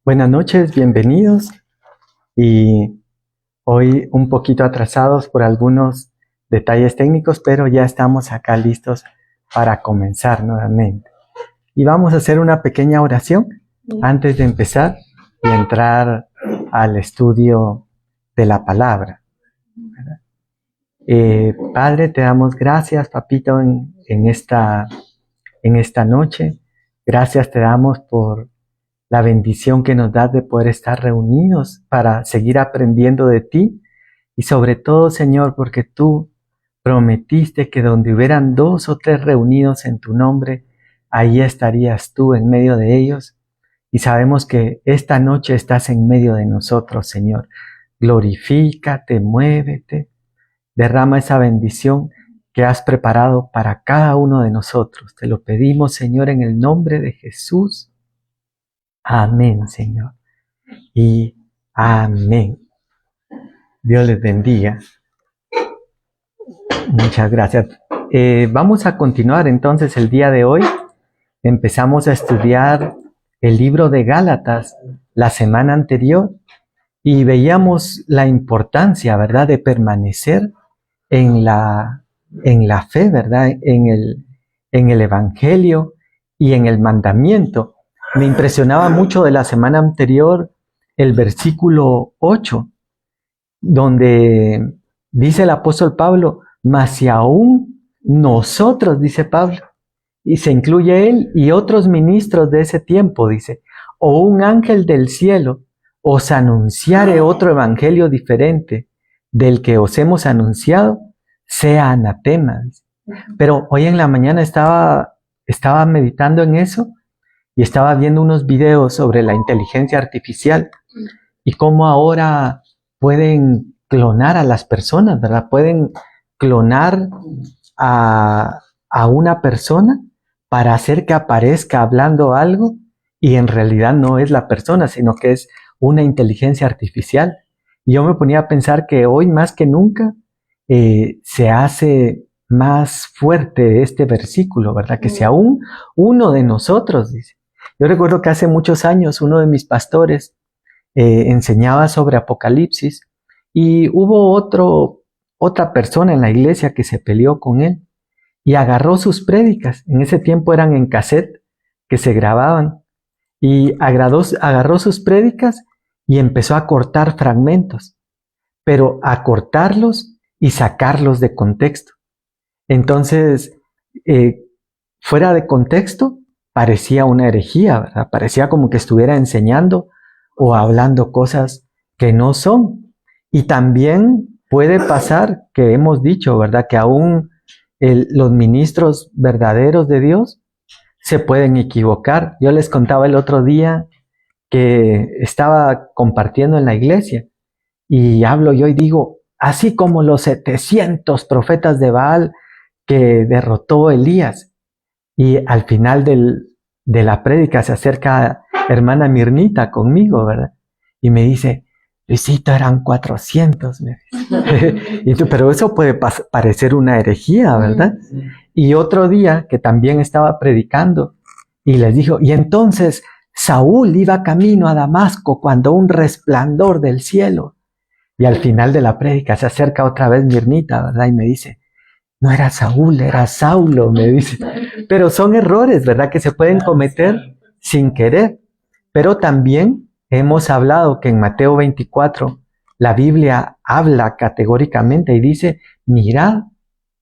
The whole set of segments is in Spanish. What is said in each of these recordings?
Buenas noches, bienvenidos. Y hoy un poquito atrasados por algunos detalles técnicos, pero ya estamos acá listos para comenzar nuevamente. Y vamos a hacer una pequeña oración antes de empezar y entrar al estudio de la palabra. Padre, te damos gracias, papito, en esta noche. Gracias te damos por la bendición que nos das de poder estar reunidos para seguir aprendiendo de ti. Y sobre todo, Señor, porque tú prometiste que donde hubieran 2 o 3 reunidos en tu nombre, ahí estarías tú en medio de ellos. Y sabemos que esta noche estás en medio de nosotros, Señor. Glorifícate, muévete, derrama esa bendición que has preparado para cada uno de nosotros. Te lo pedimos, Señor, en el nombre de Jesús. Amén, Señor. Y amén. Dios les bendiga. Muchas gracias. Vamos a continuar entonces el día de hoy. Empezamos a estudiar el libro de Gálatas la semana anterior y veíamos la importancia, ¿verdad?, de permanecer en la fe, ¿verdad?, en el Evangelio y en el mandamiento. Me impresionaba mucho de la semana anterior el versículo 8, donde dice el apóstol Pablo, mas si aún nosotros, dice Pablo, y se incluye él y otros ministros de ese tiempo, dice, o un ángel del cielo os anunciare otro evangelio diferente del que os hemos anunciado, sea anatema. Dice. Pero hoy en la mañana estaba meditando en eso y estaba viendo unos videos sobre la inteligencia artificial y cómo ahora pueden clonar a las personas, ¿verdad? Pueden clonar a una persona para hacer que aparezca hablando algo y en realidad no es la persona, sino que es una inteligencia artificial. Y yo me ponía a pensar que hoy más que nunca se hace más fuerte este versículo, ¿verdad? Que si aún uno de nosotros, dice. Yo recuerdo que hace muchos años uno de mis pastores enseñaba sobre Apocalipsis y hubo otra persona en la iglesia que se peleó con él y agarró sus prédicas. En ese tiempo eran en cassette que se grababan y agarró sus prédicas y empezó a cortar fragmentos, pero a cortarlos y sacarlos de contexto. Entonces, fuera de contexto, parecía una herejía, ¿verdad? Parecía como que estuviera enseñando o hablando cosas que no son. Y también puede pasar que hemos dicho, ¿verdad?, que aún los ministros verdaderos de Dios se pueden equivocar. Yo les contaba el otro día que estaba compartiendo en la iglesia y hablo yo y digo, así como los 700 profetas de Baal que derrotó Elías. Y al final de la prédica se acerca hermana Mirnita conmigo, ¿verdad? Y me dice, Luisito, eran 400, me dice. Pero eso puede parecer una herejía, ¿verdad? Y otro día que también estaba predicando y les dijo, y entonces Saúl iba camino a Damasco cuando un resplandor del cielo. Y al final de la prédica se acerca otra vez Mirnita, ¿verdad? Y me dice, no era Saúl, era Saulo, me dice. Pero son errores, ¿verdad?, que se pueden cometer sin querer. Pero también hemos hablado que en Mateo 24 la Biblia habla categóricamente y dice, mirad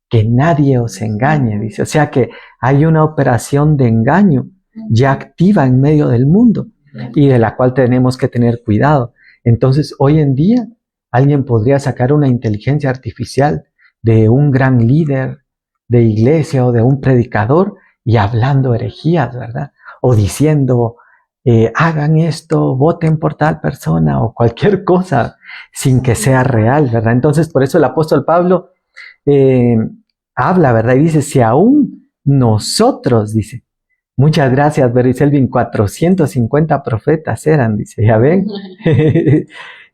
que nadie os engañe, dice. O sea que hay una operación de engaño ya activa en medio del mundo y de la cual tenemos que tener cuidado. Entonces, hoy en día, alguien podría sacar una inteligencia artificial de un gran líder de iglesia o de un predicador y hablando herejías, ¿verdad? O diciendo, hagan esto, voten por tal persona o cualquier cosa sin que sea real, ¿verdad? Entonces, por eso el apóstol Pablo habla, ¿verdad? Y dice, si aún nosotros, dice, muchas gracias, Beriselvin, 450 profetas eran, dice, ¿ya ven?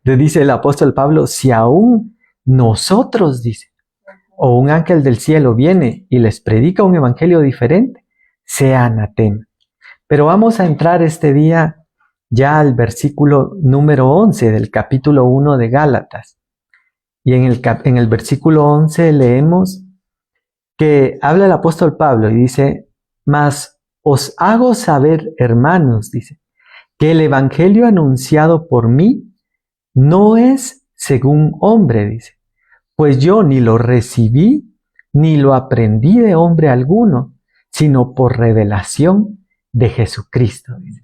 Le dice el apóstol Pablo, si aún nosotros, dice, o un ángel del cielo viene y les predica un evangelio diferente, sea anatema. Pero vamos a entrar este día ya al versículo número 11 del capítulo 1 de Gálatas. Y en el versículo 11 leemos que habla el apóstol Pablo y dice: mas os hago saber, hermanos, dice, que el evangelio anunciado por mí no es según hombre, dice, pues yo ni lo recibí ni lo aprendí de hombre alguno, sino por revelación de Jesucristo, dice.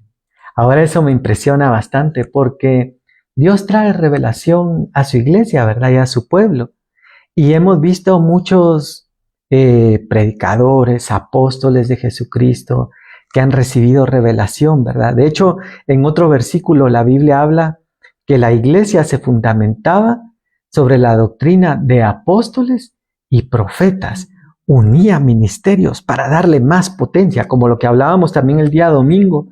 Ahora eso me impresiona bastante porque Dios trae revelación a su iglesia, ¿verdad? Y a su pueblo. Y hemos visto muchos predicadores, apóstoles de Jesucristo que han recibido revelación, ¿verdad? De hecho, en otro versículo la Biblia habla que la iglesia se fundamentaba sobre la doctrina de apóstoles y profetas. Unía ministerios para darle más potencia, como lo que hablábamos también el día domingo,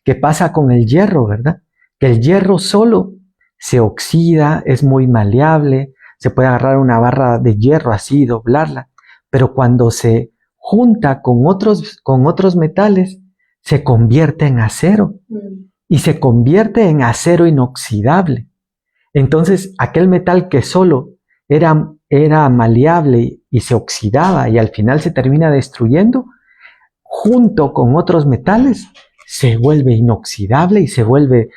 que pasa con el hierro, ¿verdad? Que el hierro solo se oxida, es muy maleable, se puede agarrar una barra de hierro así y doblarla, pero cuando se junta con otros metales, se convierte en acero y se convierte en acero inoxidable. Entonces, aquel metal que solo era maleable y se oxidaba y al final se termina destruyendo, junto con otros metales, se vuelve inoxidable y se vuelve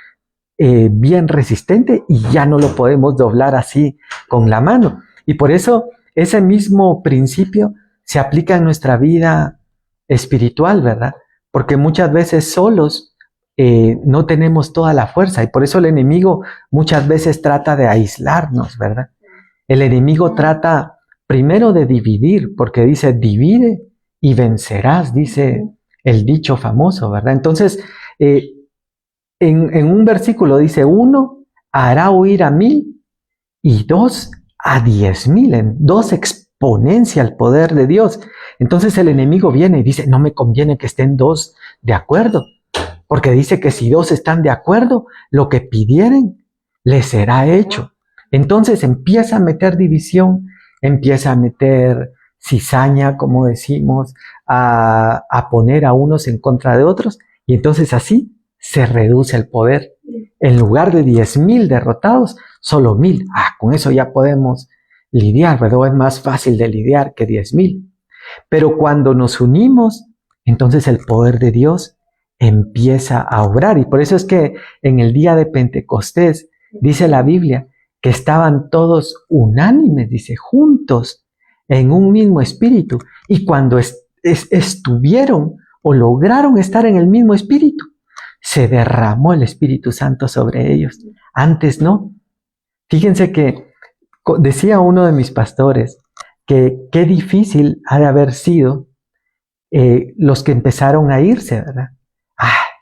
bien resistente y ya no lo podemos doblar así con la mano. Y por eso ese mismo principio se aplica en nuestra vida espiritual, ¿verdad? Porque muchas veces solos no tenemos toda la fuerza y por eso el enemigo muchas veces trata de aislarnos, ¿verdad? El enemigo trata primero de dividir, porque dice, divide y vencerás, dice el dicho famoso, ¿verdad? Entonces, en un versículo dice, 1 hará huir a 1000 y 2 a 10,000. En 2 exponencia el poder de Dios. Entonces el enemigo viene y dice, no me conviene que estén 2 de acuerdo, porque dice que si 2 están de acuerdo, lo que pidieren les será hecho. Entonces empieza a meter división, empieza a meter cizaña, como decimos, a poner a unos en contra de otros, y entonces así se reduce el poder. En lugar de 10,000 derrotados, solo 1000. Con eso ya podemos lidiar, ¿verdad? Es más fácil de lidiar que 10,000. Pero cuando nos unimos, entonces el poder de Dios empieza a obrar. Y por eso es que en el día de Pentecostés, dice la Biblia, que estaban todos unánimes, dice, juntos en un mismo espíritu. Y cuando estuvieron o lograron estar en el mismo espíritu, se derramó el Espíritu Santo sobre ellos. Antes no. Fíjense que decía uno de mis pastores que qué difícil ha de haber sido los que empezaron a irse, ¿verdad?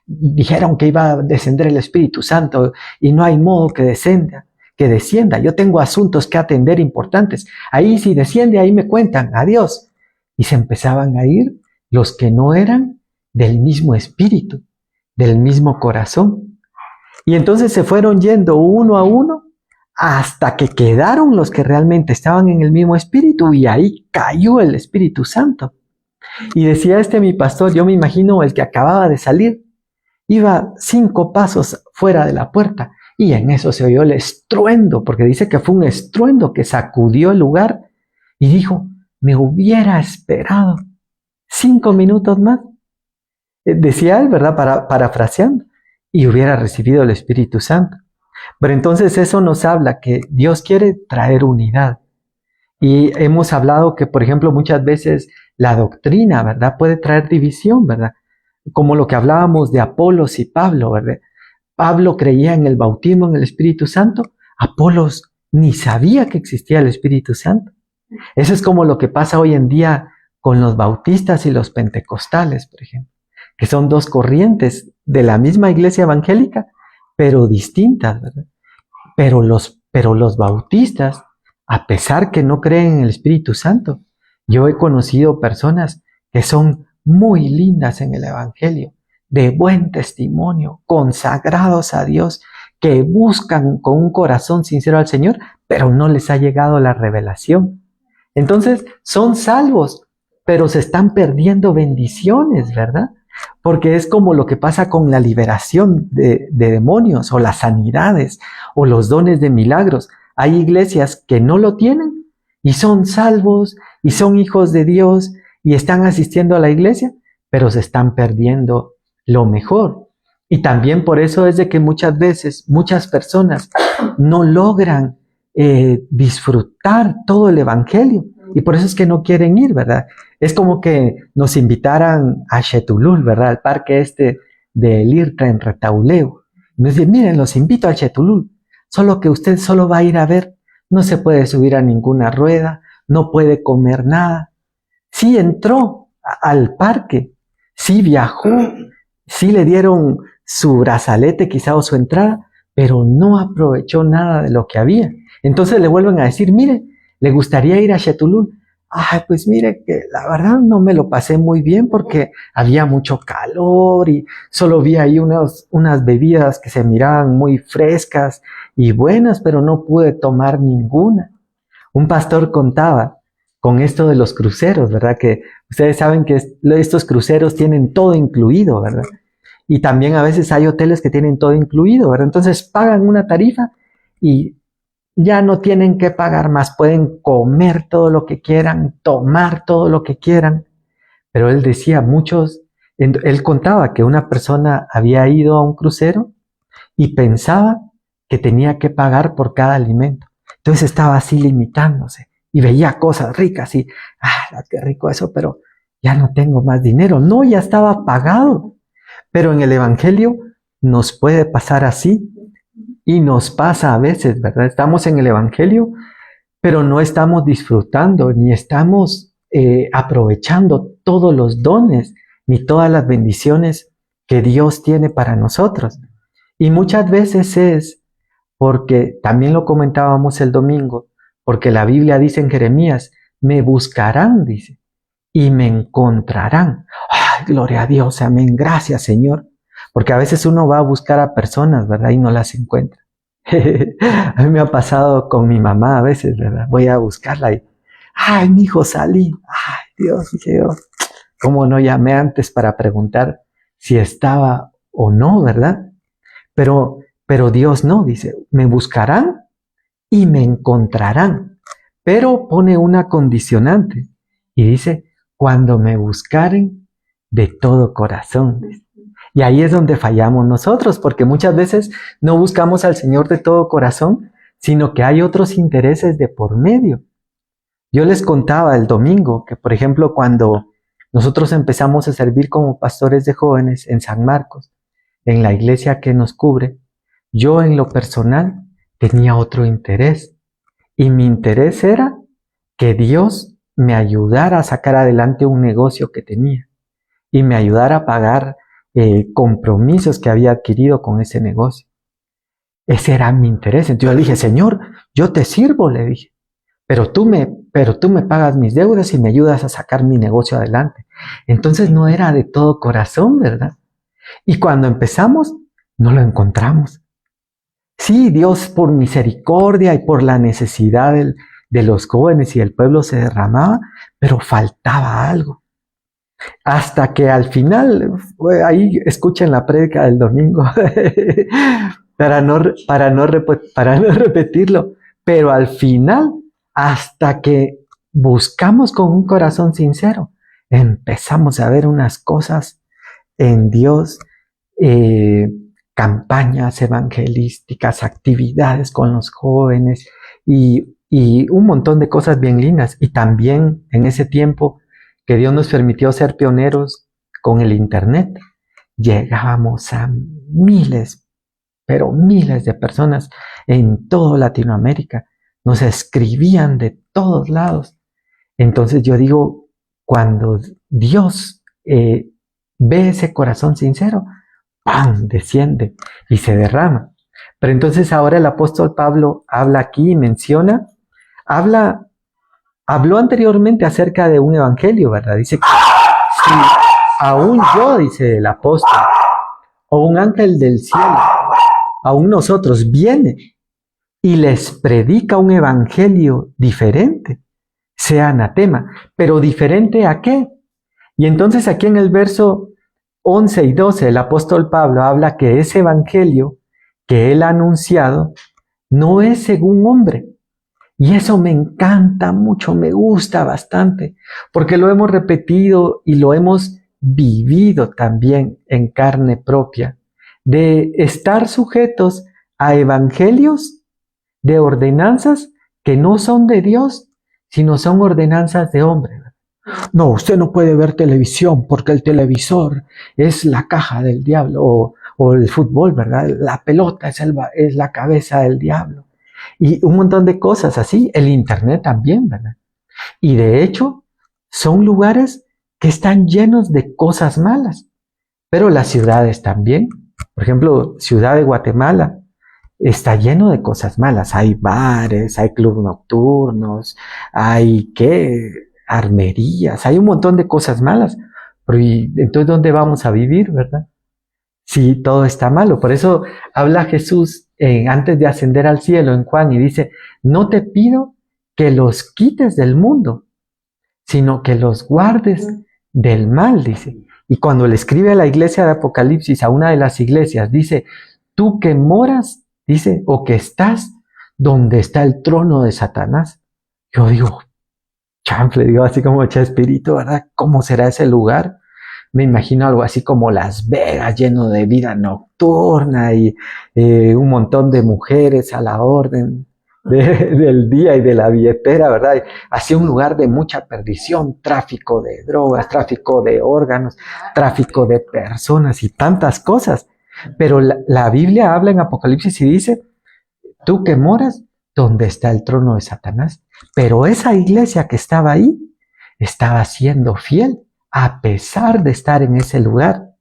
Dijeron que iba a descender el Espíritu Santo y no hay modo que descienda. Yo tengo asuntos que atender importantes. Ahí si desciende, ahí me cuentan. Adiós. Y se empezaban a ir los que no eran del mismo espíritu, del mismo corazón. Y entonces se fueron yendo uno a uno hasta que quedaron los que realmente estaban en el mismo espíritu y ahí cayó el Espíritu Santo. Y decía mi pastor, yo me imagino el que acababa de salir, iba 5 pasos fuera de la puerta y en eso se oyó el estruendo, porque dice que fue un estruendo que sacudió el lugar y dijo, me hubiera esperado 5 minutos más. Decía él, ¿verdad? Parafraseando, y hubiera recibido el Espíritu Santo. Pero entonces eso nos habla que Dios quiere traer unidad. Y hemos hablado que, por ejemplo, muchas veces la doctrina, ¿verdad? Puede traer división, ¿verdad? Como lo que hablábamos de Apolos y Pablo, ¿verdad? Pablo creía en el bautismo en el Espíritu Santo, Apolos ni sabía que existía el Espíritu Santo. Eso es como lo que pasa hoy en día con los bautistas y los pentecostales, por ejemplo, que son 2 corrientes de la misma iglesia evangélica, pero distintas, ¿verdad? Pero los bautistas, a pesar que no creen en el Espíritu Santo, yo he conocido personas que son muy lindas en el Evangelio, de buen testimonio, consagrados a Dios, que buscan con un corazón sincero al Señor, pero no les ha llegado la revelación. Entonces son salvos, pero se están perdiendo bendiciones, ¿verdad? porque es como lo que pasa con la liberación de demonios o las sanidades o los dones de milagros. Hay iglesias que no lo tienen y son salvos y son hijos de Dios y están asistiendo a la iglesia, pero se están perdiendo lo mejor. Y también por eso es de que muchas veces muchas personas no logran disfrutar todo el evangelio y por eso es que no quieren ir, ¿verdad? Es como que nos invitaran a Xetulul, ¿verdad? Al parque este del IRTRA en Retauleu. Y nos dicen, miren, los invito a Xetulul, solo que usted solo va a ir a ver, no se puede subir a ninguna rueda, no puede comer nada. Sí entró al parque, sí viajó, sí le dieron su brazalete quizá o su entrada, pero no aprovechó nada de lo que había. Entonces le vuelven a decir, mire, ¿le gustaría ir a Xetulul? Ay, pues mire que la verdad no me lo pasé muy bien porque había mucho calor y solo vi ahí unas bebidas que se miraban muy frescas y buenas, pero no pude tomar ninguna. Un pastor contaba con esto de los cruceros, ¿verdad? Que ustedes saben que estos cruceros tienen todo incluido, ¿verdad? Y también a veces hay hoteles que tienen todo incluido, ¿verdad? Entonces pagan una tarifa y ya no tienen que pagar más, pueden comer todo lo que quieran, tomar todo lo que quieran. Pero él decía, él contaba que una persona había ido a un crucero y pensaba que tenía que pagar por cada alimento. Entonces estaba así limitándose y veía cosas ricas y, qué rico eso, pero ya no tengo más dinero. No, ya estaba pagado. Pero en el Evangelio nos puede pasar así y nos pasa a veces, ¿verdad? Estamos en el Evangelio, pero no estamos disfrutando ni estamos aprovechando todos los dones ni todas las bendiciones que Dios tiene para nosotros. Y muchas veces es porque, también lo comentábamos el domingo, porque la Biblia dice en Jeremías, me buscarán, dice, y me encontrarán. ¡Ay, gloria a Dios! Amén. Gracias, Señor. Porque a veces uno va a buscar a personas, ¿verdad? Y no las encuentra. A mí me ha pasado con mi mamá a veces, ¿verdad? Voy a buscarla y, ¡ay, mi hijo, salí! ¡Ay, Dios! Dije yo, ¿cómo no llamé antes para preguntar si estaba o no, ¿verdad? Pero Dios no, dice, me buscarán y me encontrarán. Pero pone una condicionante y dice, cuando me buscaren de todo corazón. Y ahí es donde fallamos nosotros, porque muchas veces no buscamos al Señor de todo corazón, sino que hay otros intereses de por medio. Yo les contaba el domingo que, por ejemplo, cuando nosotros empezamos a servir como pastores de jóvenes en San Marcos, en la iglesia que nos cubre, yo en lo personal tenía otro interés. Y mi interés era que Dios me ayudara a sacar adelante un negocio que tenía y me ayudara a pagar compromisos que había adquirido con ese negocio. Ese era mi interés. Entonces yo le dije, Señor, yo te sirvo, le dije, pero tú me pagas mis deudas y me ayudas a sacar mi negocio adelante. Entonces no era de todo corazón, ¿verdad? Y cuando empezamos, no lo encontramos. Sí, Dios por misericordia y por la necesidad de los jóvenes y el pueblo se derramaba, pero faltaba algo. Hasta que al final, ahí escuchen la prédica del domingo, para no repetirlo, pero al final, hasta que buscamos con un corazón sincero, empezamos a ver unas cosas en Dios, campañas evangelísticas, actividades con los jóvenes y un montón de cosas bien lindas. Y también en ese tiempo que Dios nos permitió ser pioneros con el Internet, llegábamos a miles, pero miles de personas en toda Latinoamérica. Nos escribían de todos lados. Entonces yo digo, cuando Dios ve ese corazón sincero, ¡pam!, desciende y se derrama. Pero entonces ahora el apóstol Pablo habla aquí y menciona, habló anteriormente acerca de un evangelio, ¿verdad? Dice que si aún yo, dice el apóstol, o un ángel del cielo, aún nosotros viene y les predica un evangelio diferente, sea anatema. ¿Pero diferente a qué? Y entonces aquí en el verso 11 y 12 el apóstol Pablo habla que ese evangelio que él ha anunciado no es según hombre. Y eso me encanta mucho, me gusta bastante, porque lo hemos repetido y lo hemos vivido también en carne propia, de estar sujetos a evangelios, de ordenanzas que no son de Dios, sino son ordenanzas de hombre. No, usted no puede ver televisión porque el televisor es la caja del diablo, o el fútbol, ¿verdad? La pelota es la cabeza del diablo. Y un montón de cosas así, el internet también, ¿verdad? Y de hecho, son lugares que están llenos de cosas malas, pero las ciudades también. Por ejemplo, Ciudad de Guatemala está lleno de cosas malas. Hay bares, hay clubes nocturnos, hay armerías, hay un montón de cosas malas. Pero ¿y entonces dónde vamos a vivir, verdad? Si todo está malo. Por eso habla Jesús antes de ascender al cielo en Juan y dice, no te pido que los quites del mundo, sino que los guardes del mal, dice. Y cuando le escribe a la iglesia de Apocalipsis, a una de las iglesias, dice, tú que moras, dice, o que estás donde está el trono de Satanás. Yo digo, chanfle, digo así como Chespirito, ¿verdad? ¿Cómo será ese lugar? Me imagino algo así como Las Vegas, lleno de vida nocturna y un montón de mujeres a la orden del día y de la billetera, ¿verdad? Así un lugar de mucha perdición, tráfico de drogas, tráfico de órganos, tráfico de personas y tantas cosas. Pero la Biblia habla en Apocalipsis y dice, tú que moras donde está el trono de Satanás. Pero esa iglesia que estaba ahí estaba siendo fiel a pesar de estar en ese lugar.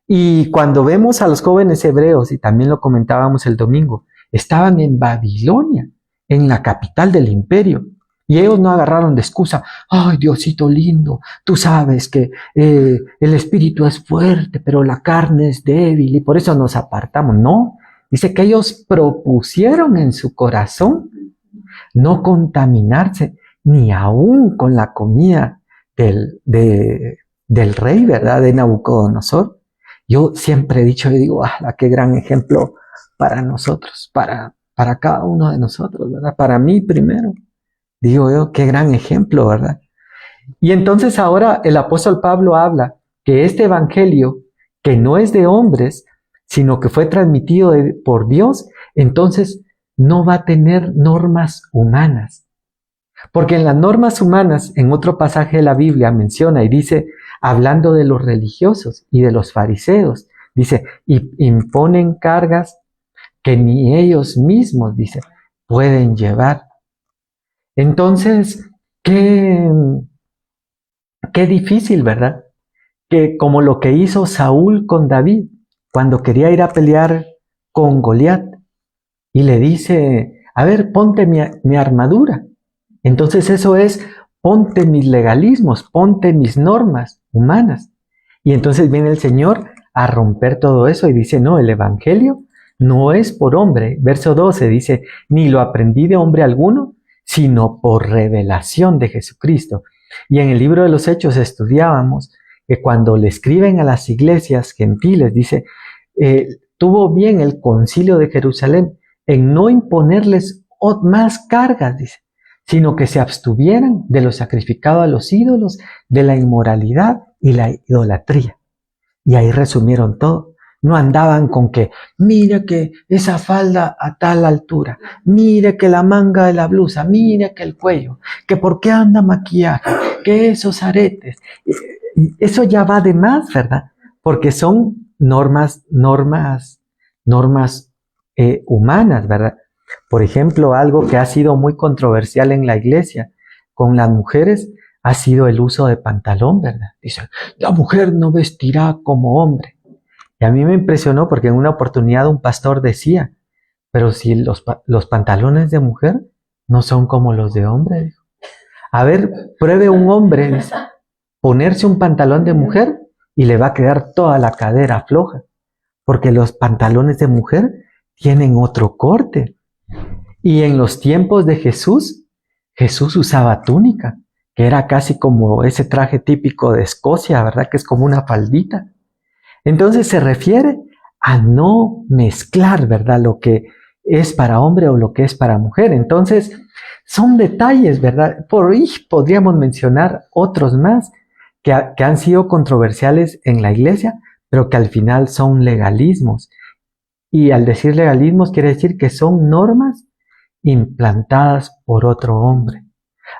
Y cuando vemos a los jóvenes hebreos, y también lo comentábamos el domingo, estaban en Babilonia, en la capital del imperio. Y ellos no agarraron de excusa, ay Diosito lindo, tú sabes que el espíritu es fuerte, pero la carne es débil y por eso nos apartamos. No, dice que ellos propusieron en su corazón no contaminarse, ni aún con la comida del rey, ¿verdad? De Nabucodonosor. Yo siempre he dicho, yo digo, qué gran ejemplo para nosotros, para cada uno de nosotros, ¿verdad? Para mí primero. Digo yo, qué gran ejemplo, ¿verdad? Y entonces ahora el apóstol Pablo habla que este evangelio, que no es de hombres, sino que fue transmitido por Dios, entonces no va a tener normas humanas. Porque en las normas humanas, en otro pasaje de la Biblia menciona y dice, hablando de los religiosos y de los fariseos, dice, y imponen cargas que ni ellos mismos, dice, pueden llevar. Entonces, qué difícil, ¿verdad? Que como lo que hizo Saúl con David, cuando quería ir a pelear con Goliat, y le dice, a ver, ponte mi armadura. Entonces eso es, ponte mis legalismos, ponte mis normas humanas. Y entonces viene el Señor a romper todo eso y dice, no, el Evangelio no es por hombre. Verso 12 dice, ni lo aprendí de hombre alguno, sino por revelación de Jesucristo. Y en el libro de los Hechos estudiábamos que cuando le escriben a las iglesias gentiles, dice, tuvo bien el concilio de Jerusalén en no imponerles más cargas, dice, sino que se abstuvieran de lo sacrificado a los ídolos, de la inmoralidad y la idolatría. Y ahí resumieron todo. No andaban con que, mire que esa falda a tal altura, mire que la manga de la blusa, mire que el cuello, que por qué anda maquillaje, que esos aretes. Eso ya va de más, ¿verdad? Porque son normas humanas, ¿verdad? Por ejemplo, algo que ha sido muy controversial en la iglesia con las mujeres ha sido el uso de pantalón, ¿verdad? Dicen, la mujer no vestirá como hombre. Y a mí me impresionó porque en una oportunidad un pastor decía, pero si los pantalones de mujer no son como los de hombre. Dijo. A ver, pruebe un hombre, dice, ponerse un pantalón de mujer y le va a quedar toda la cadera floja, porque los pantalones de mujer tienen otro corte. Y en los tiempos de Jesús, Jesús usaba túnica, que era casi como ese traje típico de Escocia, ¿verdad? Que es como una faldita. Entonces se refiere a no mezclar, ¿verdad? Lo que es para hombre o lo que es para mujer. Entonces, son detalles, ¿verdad? Por ahí podríamos mencionar otros más que han sido controversiales en la iglesia, pero que al final son legalismos. Y al decir legalismos quiere decir que son normas implantadas por otro hombre.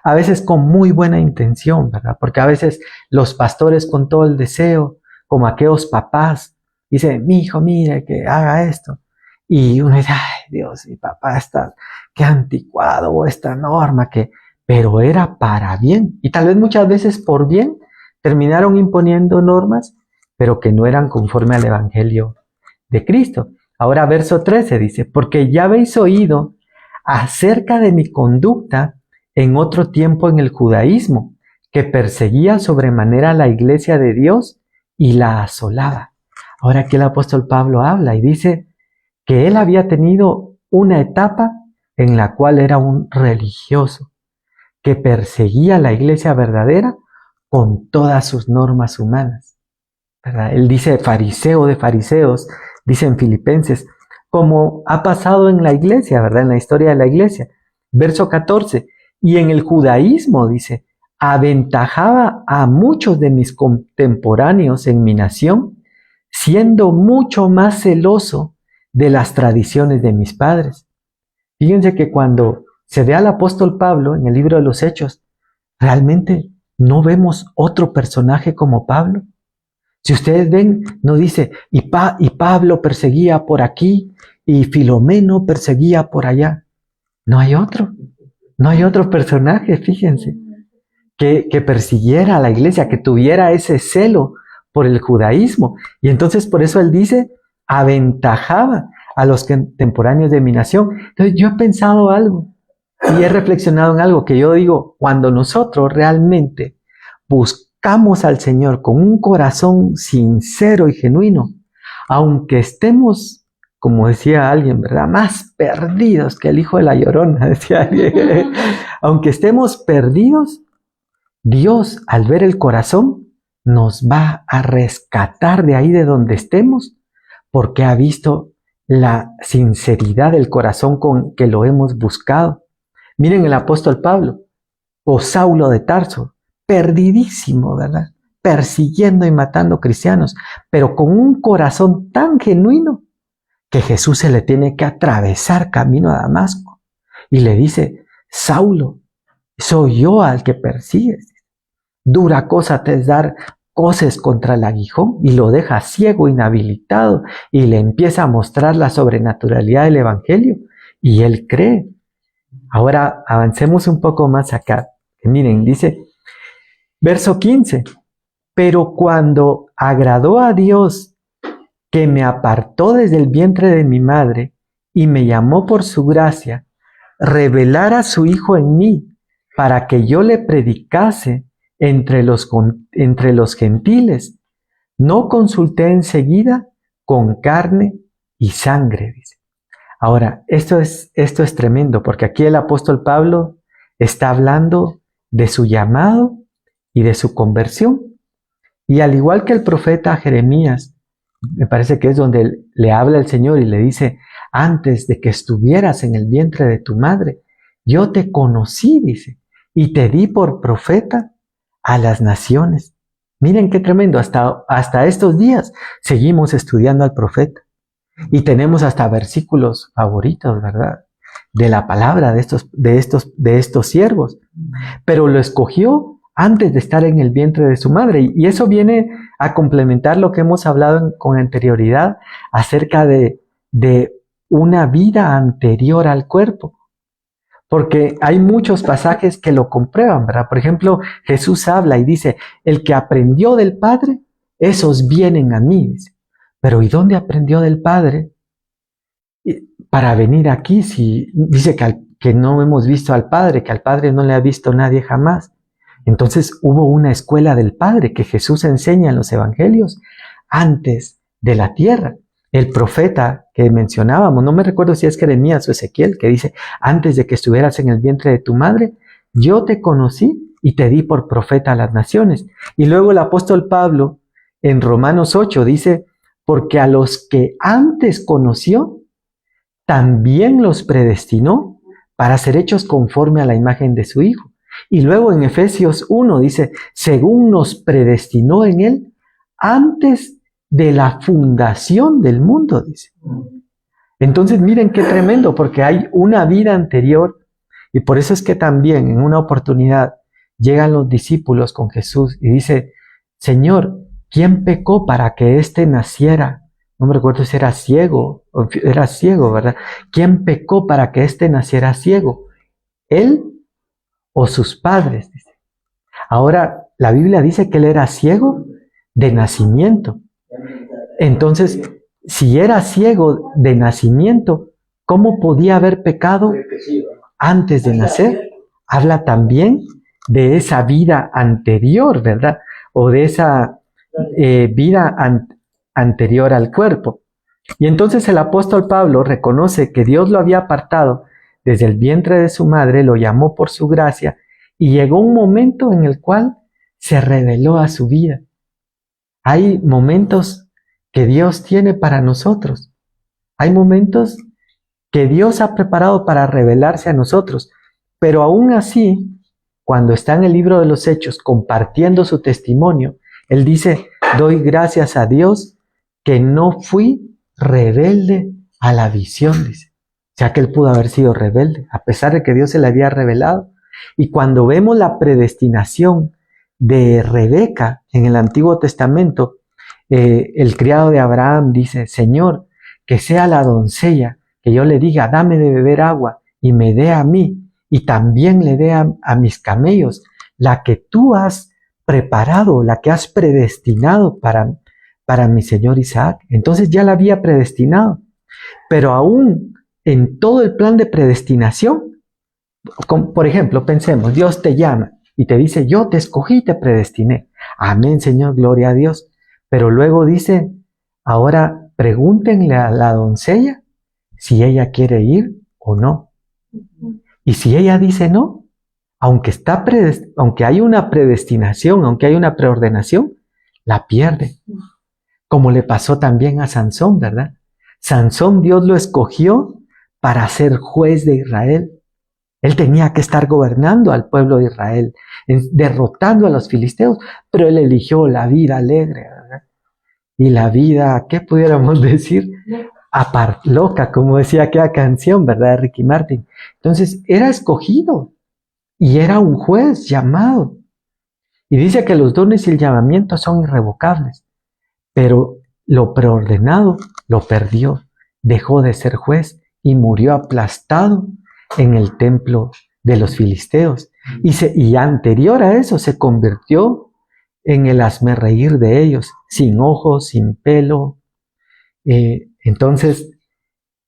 A veces con muy buena intención, ¿verdad? Porque a veces los pastores con todo el deseo, como aquellos papás, dicen, mi hijo, mire que haga esto. Y uno dice, ay Dios, mi papá está, qué anticuado, o esta norma que, pero era para bien. Y tal vez muchas veces por bien terminaron imponiendo normas, pero que no eran conforme al Evangelio de Cristo. Ahora verso 13 dice, porque ya habéis oído acerca de mi conducta en otro tiempo en el judaísmo, que perseguía sobremanera a la iglesia de Dios y la asolaba. Ahora aquí el apóstol Pablo habla y dice que él había tenido una etapa en la cual era un religioso, que perseguía a la iglesia verdadera con todas sus normas humanas, ¿verdad? Él dice fariseo de fariseos, dice en Filipenses, como ha pasado en la iglesia, ¿verdad? En la historia de la iglesia. Verso 14, y en el judaísmo, dice, aventajaba a muchos de mis contemporáneos en mi nación, siendo mucho más celoso de las tradiciones de mis padres. Fíjense que cuando se ve al apóstol Pablo en el libro de los Hechos, realmente no vemos otro personaje como Pablo. Si ustedes ven, no dice, y Pablo perseguía por aquí, y Filomeno perseguía por allá. No hay otro personaje, fíjense, que persiguiera a la iglesia, que tuviera ese celo por el judaísmo. Y entonces por eso él dice, aventajaba a los contemporáneos de mi nación. Entonces yo he pensado algo, y he reflexionado en algo que yo digo, cuando nosotros realmente buscamos al Señor con un corazón sincero y genuino, aunque estemos, como decía alguien, ¿verdad? Más perdidos que el hijo de la Llorona, decía alguien. Aunque estemos perdidos, Dios, al ver el corazón, nos va a rescatar de ahí de donde estemos, porque ha visto la sinceridad del corazón con que lo hemos buscado. Miren el apóstol Pablo, o Saulo de Tarso, perdidísimo, ¿verdad? Persiguiendo y matando cristianos, pero con un corazón tan genuino que Jesús se le tiene que atravesar camino a Damasco y le dice, Saulo, soy yo al que persigues. Dura cosa te es dar coces contra el aguijón, y lo deja ciego, inhabilitado, y le empieza a mostrar la sobrenaturalidad del Evangelio, y él cree. Ahora avancemos un poco más acá. Miren, dice, verso 15, pero cuando agradó a Dios, que me apartó desde el vientre de mi madre y me llamó por su gracia, revelar a su Hijo en mí, para que yo le predicase entre los gentiles, no consulté enseguida con carne y sangre, dice. Ahora, esto es tremendo, porque aquí el apóstol Pablo está hablando de su llamado y de su conversión. Y al igual que el profeta Jeremías, me parece que es donde le habla el Señor y le dice, antes de que estuvieras en el vientre de tu madre, yo te conocí, dice, y te di por profeta a las naciones. Miren qué tremendo, hasta estos días seguimos estudiando al profeta. Y tenemos hasta versículos favoritos, ¿verdad? De la palabra de estos siervos. Pero lo escogió antes de estar en el vientre de su madre. Y eso viene a complementar lo que hemos hablado con anterioridad acerca de una vida anterior al cuerpo. Porque hay muchos pasajes que lo comprueban, ¿verdad? Por ejemplo, Jesús habla y dice, el que aprendió del Padre, esos vienen a mí, dice. Pero ¿y dónde aprendió del Padre para venir aquí? Si dice que no hemos visto al Padre, que al Padre no le ha visto nadie jamás. Entonces hubo una escuela del Padre que Jesús enseña en los evangelios antes de la tierra. El profeta que mencionábamos, no me recuerdo si es Jeremías o Ezequiel, que dice, antes de que estuvieras en el vientre de tu madre, yo te conocí y te di por profeta a las naciones. Y luego el apóstol Pablo en Romanos 8 dice, porque a los que antes conoció, también los predestinó para ser hechos conforme a la imagen de su Hijo. Y luego en Efesios 1 dice, según nos predestinó en Él, antes de la fundación del mundo, dice. Entonces miren qué tremendo, porque hay una vida anterior, y por eso es que también en una oportunidad llegan los discípulos con Jesús y dice, Señor, ¿quién pecó para que éste naciera? No me recuerdo si era ciego, ¿verdad? ¿Quién pecó para que éste naciera ciego? ¿Él o sus padres? Dice. Ahora, la Biblia dice que él era ciego de nacimiento. Entonces, si era ciego de nacimiento, ¿cómo podía haber pecado antes de nacer? Habla también de esa vida anterior, ¿verdad? O de esa vida anterior al cuerpo. Y entonces el apóstol Pablo reconoce que Dios lo había apartado desde el vientre de su madre, lo llamó por su gracia, y llegó un momento en el cual se reveló a su vida. Hay momentos que Dios tiene para nosotros. Hay momentos que Dios ha preparado para revelarse a nosotros. Pero aún así, cuando está en el libro de los Hechos compartiendo su testimonio, él dice, doy gracias a Dios que no fui rebelde a la visión, dice. O sea que él pudo haber sido rebelde, a pesar de que Dios se le había revelado. Y cuando vemos la predestinación de Rebeca en el Antiguo Testamento, el criado de Abraham dice, Señor, que sea la doncella, que yo le diga, dame de beber agua, y me dé a mí, y también le dé a mis camellos, la que tú has preparado, la que has predestinado para mi señor Isaac. Entonces ya la había predestinado. Pero aún en todo el plan de predestinación, por ejemplo, pensemos, Dios te llama y te dice, yo te escogí y te predestiné. Amén, Señor, gloria a Dios. Pero luego dice, ahora pregúntenle a la doncella si ella quiere ir o no. Y si ella dice no, aunque hay una predestinación, aunque hay una preordenación, la pierde. Como le pasó también a Sansón, ¿verdad? Sansón, Dios lo escogió para ser juez de Israel. Él tenía que estar gobernando al pueblo de Israel, derrotando a los filisteos, pero él eligió la vida alegre, ¿verdad? Y la vida, ¿qué pudiéramos decir? Loca, como decía aquella canción, ¿verdad? De Ricky Martin. Entonces, era escogido y era un juez llamado. Y dice que los dones y el llamamiento son irrevocables, pero lo preordenado lo perdió, dejó de ser juez y murió aplastado en el templo de los filisteos. Y anterior a eso se convirtió en el hazmerreír de ellos, sin ojos, sin pelo. Entonces,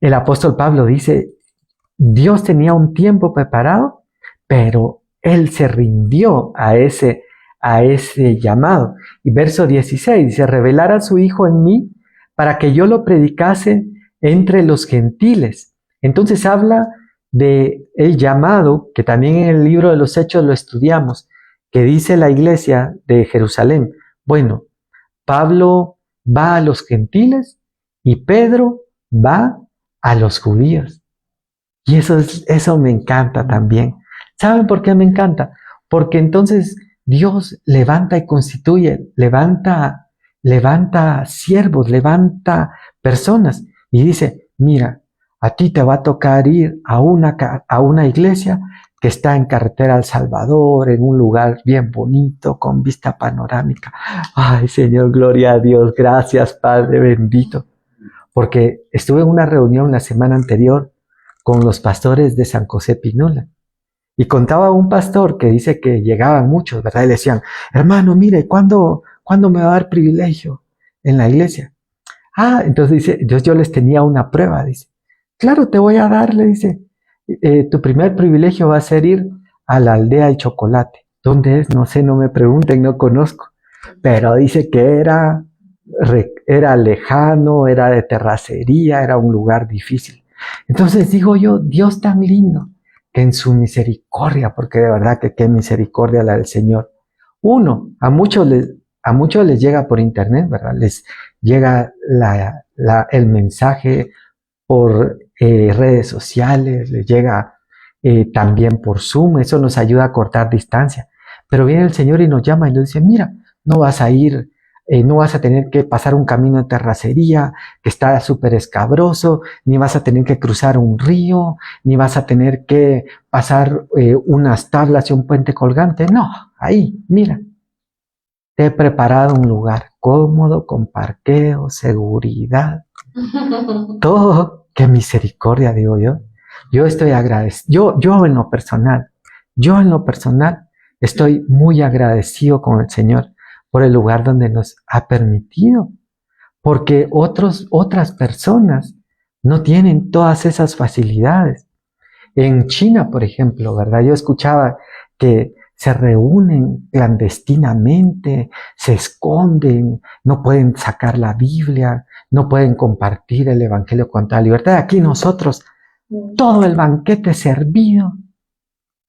el apóstol Pablo dice, Dios tenía un tiempo preparado, pero él se rindió a ese llamado. Y verso 16 dice, revelar a su Hijo en mí para que yo lo predicase entre los gentiles. Entonces habla de el llamado, que también en el libro de los Hechos lo estudiamos, que dice la iglesia de Jerusalén. Bueno, Pablo va a los gentiles y Pedro va a los judíos. Y eso me encanta también. ¿Saben por qué me encanta? Porque entonces Dios levanta y constituye, levanta siervos, levanta personas y dice, mira, a ti te va a tocar ir a una iglesia que está en carretera al Salvador, en un lugar bien bonito, con vista panorámica. Ay, Señor, gloria a Dios, gracias, Padre bendito. Porque estuve en una reunión la semana anterior con los pastores de San José Pinula. Y contaba un pastor que dice que llegaban muchos, ¿verdad? Y le decían, hermano, mire, ¿cuándo me va a dar privilegio en la iglesia? Entonces dice, yo les tenía una prueba, dice. Claro, te voy a dar, le dice. Tu primer privilegio va a ser ir a la aldea del chocolate. ¿Dónde es? No sé, no me pregunten, no conozco. Pero dice que era lejano, era de terracería, era un lugar difícil. Entonces digo yo, Dios tan lindo, que en su misericordia, porque de verdad que qué misericordia la del Señor. A muchos a muchos les llega por internet, ¿verdad? Les llega el mensaje por redes sociales, les llega también por Zoom, eso nos ayuda a cortar distancia. Pero viene el Señor y nos llama y nos dice, mira, no vas a ir, no vas a tener que pasar un camino de terracería que está súper escabroso, ni vas a tener que cruzar un río, ni vas a tener que pasar unas tablas y un puente colgante. No, ahí, mira, te he preparado un lugar cómodo, con parqueo, seguridad, todo. Qué misericordia, digo yo. Yo estoy agradecido, yo en lo personal estoy muy agradecido con el Señor por el lugar donde nos ha permitido, porque otras personas no tienen todas esas facilidades. En China, por ejemplo, ¿verdad? Yo escuchaba que se reúnen clandestinamente, se esconden, no pueden sacar la Biblia, no pueden compartir el Evangelio con toda libertad. Aquí nosotros, todo el banquete servido,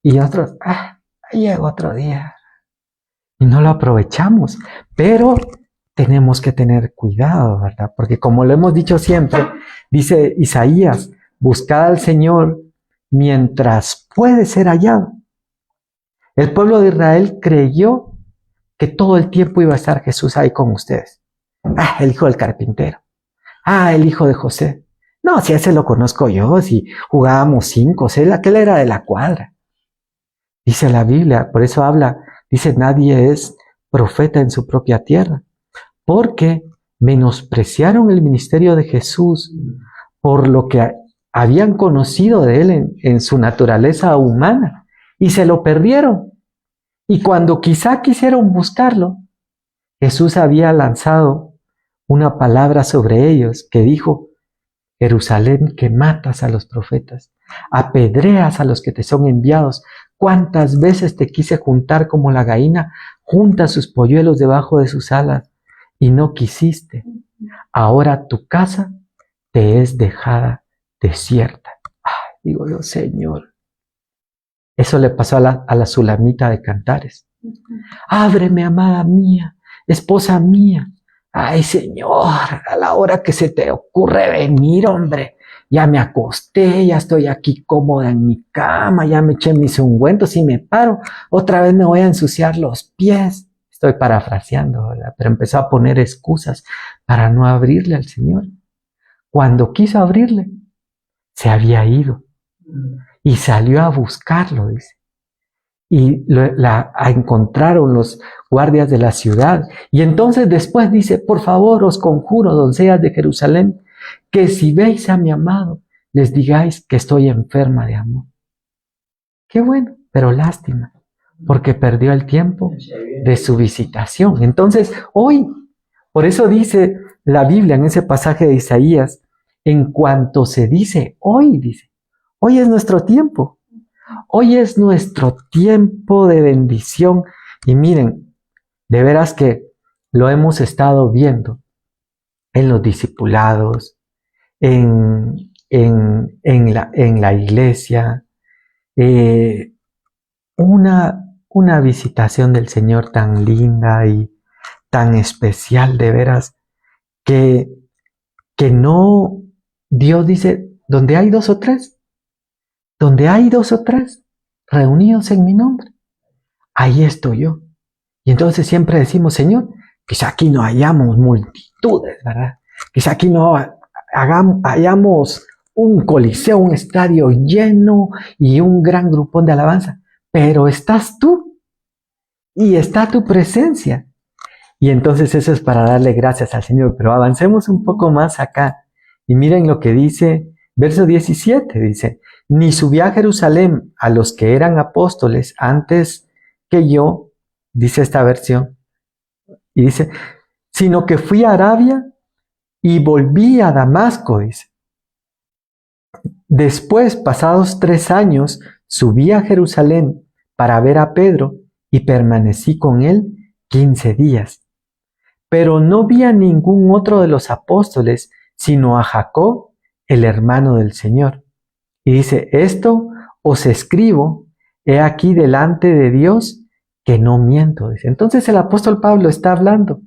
y otros, ahí llega otro día. Y no lo aprovechamos, pero tenemos que tener cuidado, ¿verdad? Porque como lo hemos dicho siempre, dice Isaías, buscad al Señor mientras puede ser hallado. El pueblo de Israel creyó que todo el tiempo iba a estar Jesús ahí con ustedes. El hijo del carpintero. El hijo de José. No, si ese lo conozco yo, si jugábamos 5, aquel era de la cuadra. Dice la Biblia, por eso dice, nadie es profeta en su propia tierra, porque menospreciaron el ministerio de Jesús por lo que habían conocido de él en su naturaleza humana, y se lo perdieron. Y cuando quizá quisieron buscarlo, Jesús había lanzado una palabra sobre ellos que dijo, Jerusalén, que matas a los profetas, apedreas a los que te son enviados. ¿Cuántas veces te quise juntar como la gallina junta sus polluelos debajo de sus alas y no quisiste? Ahora tu casa te es dejada desierta. Digo yo, Señor. Eso le pasó a la Sulamita de Cantares. Ábreme, amada mía, esposa mía. Ay, Señor, a la hora que se te ocurre venir, hombre, ya me acosté, ya estoy aquí cómoda en mi cama, ya me eché mis ungüentos y me paro, otra vez me voy a ensuciar los pies. Estoy parafraseando, ¿verdad? Pero empezó a poner excusas para no abrirle al Señor. Cuando quiso abrirle, se había ido y salió a buscarlo, dice. Y encontraron los guardias de la ciudad. Y entonces después dice, por favor os conjuro, doncellas de Jerusalén, que si veis a mi amado, les digáis que estoy enferma de amor. Qué bueno, pero lástima, porque perdió el tiempo de su visitación. Entonces, hoy, por eso dice la Biblia en ese pasaje de Isaías, en cuanto se dice, hoy es nuestro tiempo. Hoy es nuestro tiempo de bendición. Y miren, de veras que lo hemos estado viendo en los discipulados, en la iglesia. Una visitación del Señor tan linda y tan especial, de veras, que no, Dios dice, donde hay dos o tres reunidos en mi nombre, ahí estoy yo. Y entonces siempre decimos, Señor, quizá aquí no hayamos multitudes, ¿verdad? Quizá aquí no hayamos un coliseo, un estadio lleno y un gran grupón de alabanza, pero estás tú y está tu presencia. Y entonces eso es para darle gracias al Señor. Pero avancemos un poco más acá y miren lo que dice, verso 17, dice, ni subí a Jerusalén a los que eran apóstoles antes que yo, dice esta versión, y dice, sino que fui a Arabia y volví a Damasco, dice. Después, pasados 3 años, subí a Jerusalén para ver a Pedro y permanecí con él 15 días. Pero no vi a ningún otro de los apóstoles, sino a Jacob, el hermano del Señor. Y dice, esto os escribo, he aquí delante de Dios que no miento, dice. Entonces el apóstol Pablo está hablando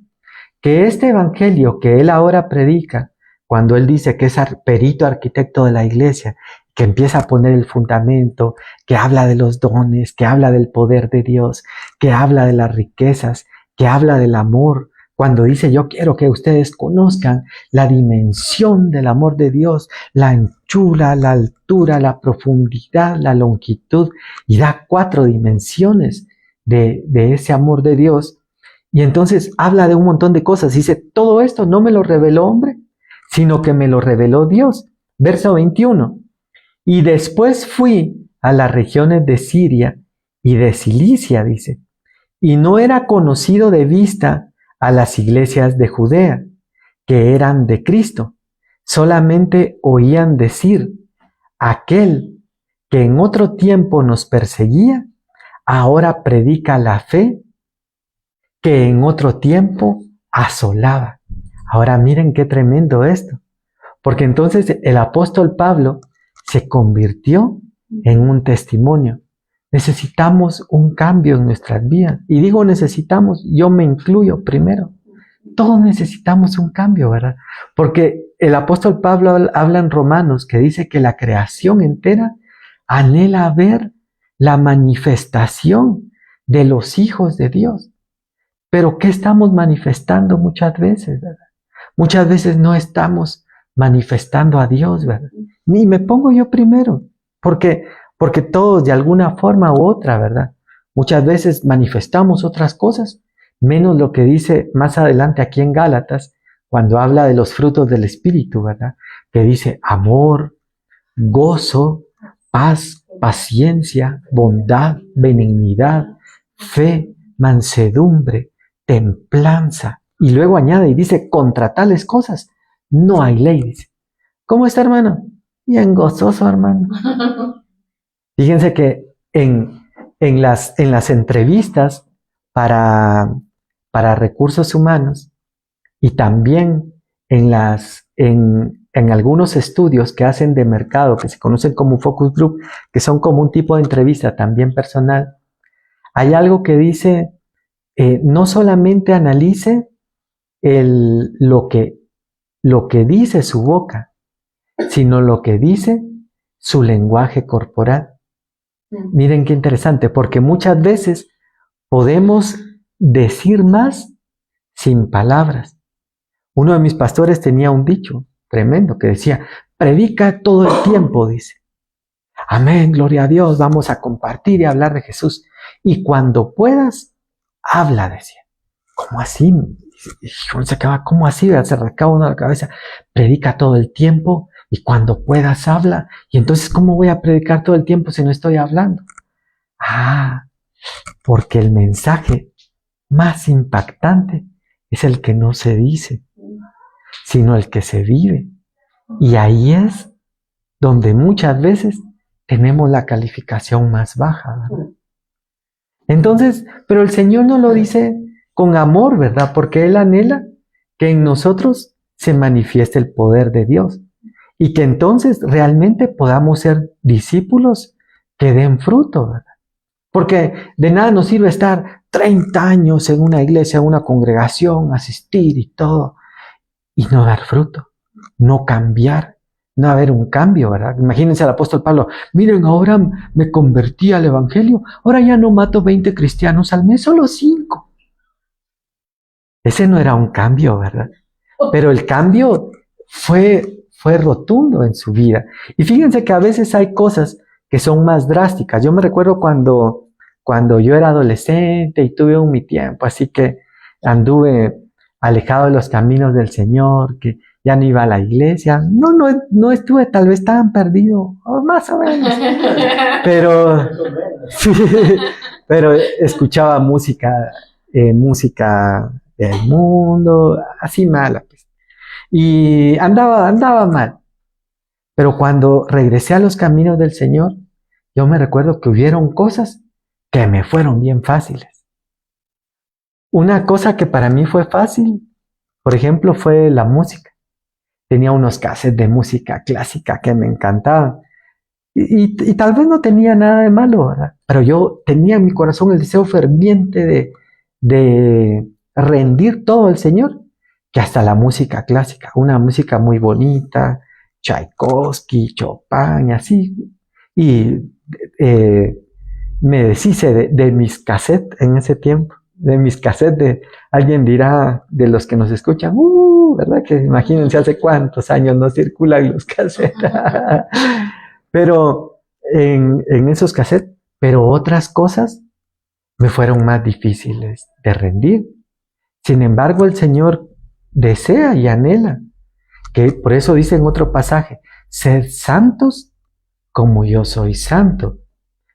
que este evangelio que él ahora predica, cuando él dice que es perito arquitecto de la iglesia, que empieza a poner el fundamento, que habla de los dones, que habla del poder de Dios, que habla de las riquezas, que habla del amor, cuando dice yo quiero que ustedes conozcan la dimensión del amor de Dios, la anchura, la altura, la profundidad, la longitud, y da 4 dimensiones de ese amor de Dios. Y entonces habla de un montón de cosas. Dice, todo esto no me lo reveló hombre, sino que me lo reveló Dios. Verso 21. Y después fui a las regiones de Siria y de Cilicia, dice, y no era conocido de vista a las iglesias de Judea, que eran de Cristo. Solamente oían decir, aquel que en otro tiempo nos perseguía, ahora predica la fe que en otro tiempo asolaba. Ahora miren qué tremendo esto, porque entonces el apóstol Pablo se convirtió en un testimonio. Necesitamos un cambio en nuestras vidas. Y digo necesitamos, yo me incluyo primero. Todos necesitamos un cambio, ¿verdad? Porque el apóstol Pablo habla en Romanos que dice que la creación entera anhela ver la manifestación de los hijos de Dios. Pero ¿qué estamos manifestando muchas veces, verdad? Muchas veces no estamos manifestando a Dios, ¿verdad? Ni me pongo yo primero, porque todos de alguna forma u otra, ¿verdad? Muchas veces manifestamos otras cosas, menos lo que dice más adelante aquí en Gálatas, cuando habla de los frutos del Espíritu, ¿verdad? Que dice amor, gozo, paz, paciencia, bondad, benignidad, fe, mansedumbre, templanza. Y luego añade y dice, contra tales cosas no hay ley, dice. ¿Cómo está, hermano? Bien gozoso, hermano. Fíjense que en las entrevistas para recursos humanos y también en algunos estudios que hacen de mercado, que se conocen como focus group, que son como un tipo de entrevista también personal, hay algo que dice, no solamente analice lo que dice su boca, sino lo que dice su lenguaje corporal. Miren qué interesante, porque muchas veces podemos decir más sin palabras. Uno de mis pastores tenía un dicho tremendo que decía, predica todo el tiempo, dice. Amén, gloria a Dios, vamos a compartir y hablar de Jesús. Y cuando puedas, habla, decía. ¿Cómo así? Se acaba, ¿cómo así? Se arrancaba uno a la cabeza. Predica todo el tiempo y cuando puedas, habla. Y entonces, ¿cómo voy a predicar todo el tiempo si no estoy hablando? Porque el mensaje más impactante es el que no se dice, sino el que se vive. Y ahí es donde muchas veces tenemos la calificación más baja, ¿verdad? Entonces, pero el Señor no lo dice con amor, ¿verdad? Porque Él anhela que en nosotros se manifieste el poder de Dios y que entonces realmente podamos ser discípulos que den fruto, ¿verdad? Porque de nada nos sirve estar 30 años en una iglesia, en una congregación, asistir y todo, y no dar fruto, no cambiar, no haber un cambio, ¿verdad? Imagínense al apóstol Pablo, miren, ahora me convertí al evangelio, ahora ya no mato 20 cristianos al mes, solo 5. Ese no era un cambio, ¿verdad? Pero el cambio fue rotundo en su vida. Y fíjense que a veces hay cosas que son más drásticas. Yo me recuerdo cuando yo era adolescente y tuve mi tiempo, así que anduve alejado de los caminos del Señor, que ya no iba a la iglesia. No estuve tal vez tan perdido, o más o menos. Pero, sí, pero escuchaba música del mundo, así mala, pues. Y andaba mal. Pero cuando regresé a los caminos del Señor, yo me recuerdo que hubieron cosas que me fueron bien fáciles. Una cosa que para mí fue fácil, por ejemplo, fue la música. Tenía unos cassettes de música clásica que me encantaban. Y tal vez no tenía nada de malo, ¿verdad? Pero yo tenía en mi corazón el deseo ferviente de rendir todo al Señor, que hasta la música clásica, una música muy bonita, Tchaikovsky, Chopin, y así. Y me deshice de mis cassettes en ese tiempo, de mis cassettes alguien dirá, de los que nos escuchan, ¿verdad? Que imagínense hace cuántos años no circulan los cassettes. Pero en esos cassettes, pero otras cosas me fueron más difíciles de rendir. Sin embargo, el Señor desea y anhela, que por eso dice en otro pasaje, sed santos como yo soy santo.